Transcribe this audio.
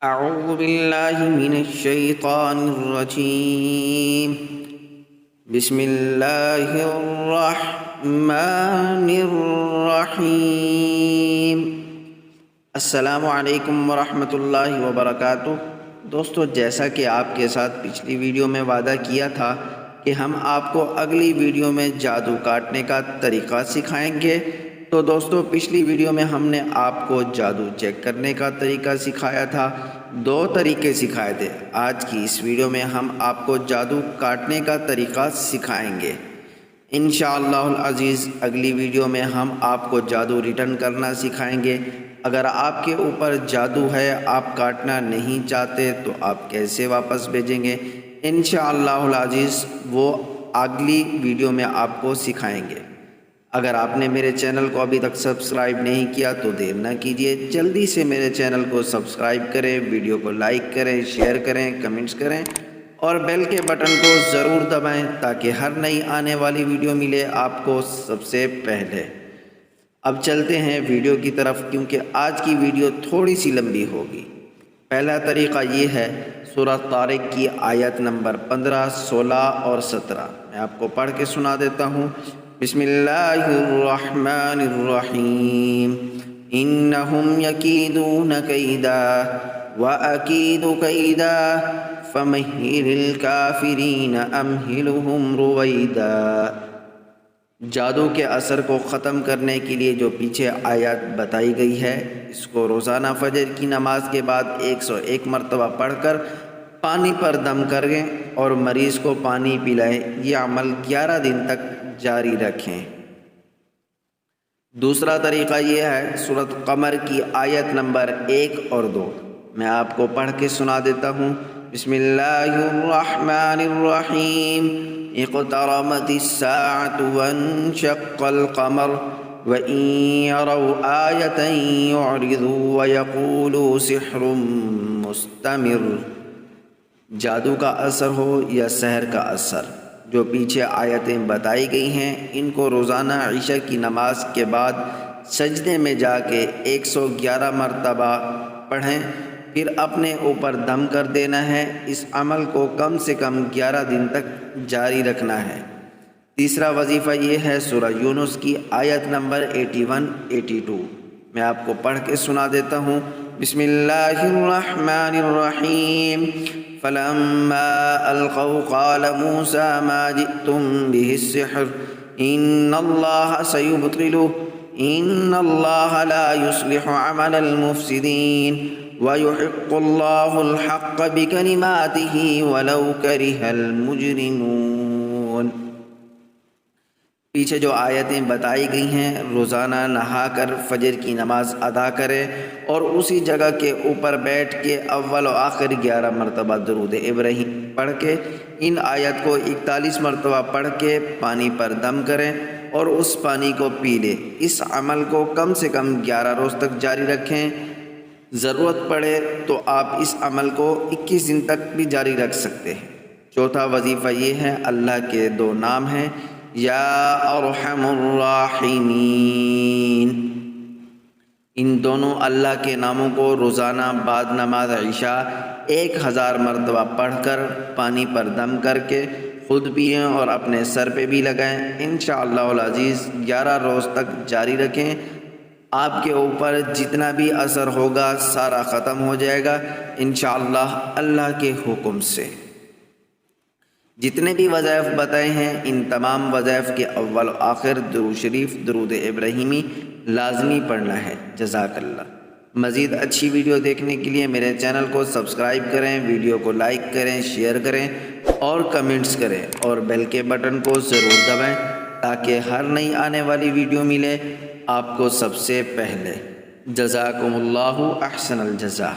اعوذ باللہ من الشیطان الرجیم بسم اللہ الرحمن الرحیم۔ السلام علیکم ورحمۃ اللہ وبرکاتہ۔ دوستو، جیسا کہ آپ کے ساتھ پچھلی ویڈیو میں وعدہ کیا تھا کہ ہم آپ کو اگلی ویڈیو میں جادو کاٹنے کا طریقہ سکھائیں گے، تو دوستو پچھلی ویڈیو میں ہم نے آپ کو جادو چیک کرنے کا طریقہ سکھایا تھا، 2 طریقے سکھائے تھے۔ آج کی اس ویڈیو میں ہم آپ کو جادو کاٹنے کا طریقہ سکھائیں گے انشاءاللہ العزیز۔ اگلی ویڈیو میں ہم آپ کو جادو ریٹرن کرنا سکھائیں گے۔ اگر آپ کے اوپر جادو ہے، آپ کاٹنا نہیں چاہتے، تو آپ کیسے واپس بھیجیں گے انشاءاللہ العزیز، وہ اگلی ویڈیو میں آپ کو سکھائیں گے۔ اگر آپ نے میرے چینل کو ابھی تک سبسکرائب نہیں کیا تو دیر نہ کیجیے، جلدی سے میرے چینل کو سبسکرائب کریں، ویڈیو کو لائک کریں، شیئر کریں، کمنٹس کریں اور بیل کے بٹن کو ضرور دبائیں تاکہ ہر نئی آنے والی ویڈیو ملے آپ کو سب سے پہلے۔ اب چلتے ہیں ویڈیو کی طرف، کیونکہ آج کی ویڈیو تھوڑی سی لمبی ہوگی۔ پہلا طریقہ یہ ہے، سورہ طارق کی آیت نمبر 15، 16 اور 17 میں آپ کو پڑھ کے سنا دیتا ہوں۔ بسم اللہ الرحمن الرحیم۔ انہم یکیدون کیدا واکید کیدا فمہل الکافرین امہلہم رویدا۔ جادو کے اثر کو ختم کرنے کے لیے جو پیچھے آیات بتائی گئی ہے، اس کو روزانہ فجر کی نماز کے بعد 101 مرتبہ پڑھ کر پانی پر دم کریں اور مریض کو پانی پلائیں۔ یہ عمل 11 دن تک جاری رکھیں۔ دوسرا طریقہ یہ ہے، سورۃ قمر کی آیت نمبر 1 اور 2 میں آپ کو پڑھ کے سنا دیتا ہوں۔ بسم اللہ الرحمن الرحیم۔ اقتربت الساعة وانشق القمر وإن يروا آية يعرضوا ويقولوا سحر مستمر۔ جادو کا اثر ہو یا سحر کا اثر، جو پیچھے آیتیں بتائی گئی ہیں ان کو روزانہ عشاء کی نماز کے بعد سجدے میں جا کے 111 مرتبہ پڑھیں، پھر اپنے اوپر دم کر دینا ہے۔ اس عمل کو کم سے کم 11 دن تک جاری رکھنا ہے۔ تیسرا وظیفہ یہ ہے، سورہ یونس کی آیت نمبر 81، 82 میں آپ کو پڑھ کے سنا دیتا ہوں۔ بسم اللہ الرحمن الرحیم۔ فلما القوا قال موسى ما جئتم به السحر ان اللہ سيبطله ان اللہ لا يصلح عمل المفسدين ويحق اللہ الحق بكلماته ولو كره المجرمون۔ پیچھے جو آیتیں بتائی گئی ہیں، روزانہ نہا کر فجر کی نماز ادا کریں اور اسی جگہ کے اوپر بیٹھ کے اول و آخر 11 مرتبہ درود ابراہیم پڑھ کے ان آیت کو 41 مرتبہ پڑھ کے پانی پر دم کریں اور اس پانی کو پی لیں۔ اس عمل کو کم سے کم 11 روز تک جاری رکھیں۔ ضرورت پڑے تو آپ اس عمل کو 21 دن تک بھی جاری رکھ سکتے ہیں۔ چوتھا وظیفہ یہ ہے، اللہ کے 2 نام ہیں، یا ارحم الراحمین۔ ان دونوں اللہ کے ناموں کو روزانہ بعد نماز عشاء 1000 مرتبہ پڑھ کر پانی پر دم کر کے خود پئیں اور اپنے سر پہ بھی لگائیں۔ انشاءاللہ العزیز 11 روز تک جاری رکھیں۔ آپ کے اوپر جتنا بھی اثر ہوگا سارا ختم ہو جائے گا انشاءاللہ اللہ کے حکم سے۔ جتنے بھی وظائف بتائے ہیں، ان تمام وظائف کے اول و آخر درود شریف، درود ابراہیمی لازمی پڑھنا ہے۔ جزاک اللہ۔ مزید اچھی ویڈیو دیکھنے کے لیے میرے چینل کو سبسکرائب کریں، ویڈیو کو لائک کریں، شیئر کریں اور کمنٹس کریں اور بیل کے بٹن کو ضرور دبائیں تاکہ ہر نئی آنے والی ویڈیو ملے آپ کو سب سے پہلے۔ جزاکم اللہ احسن الجزا۔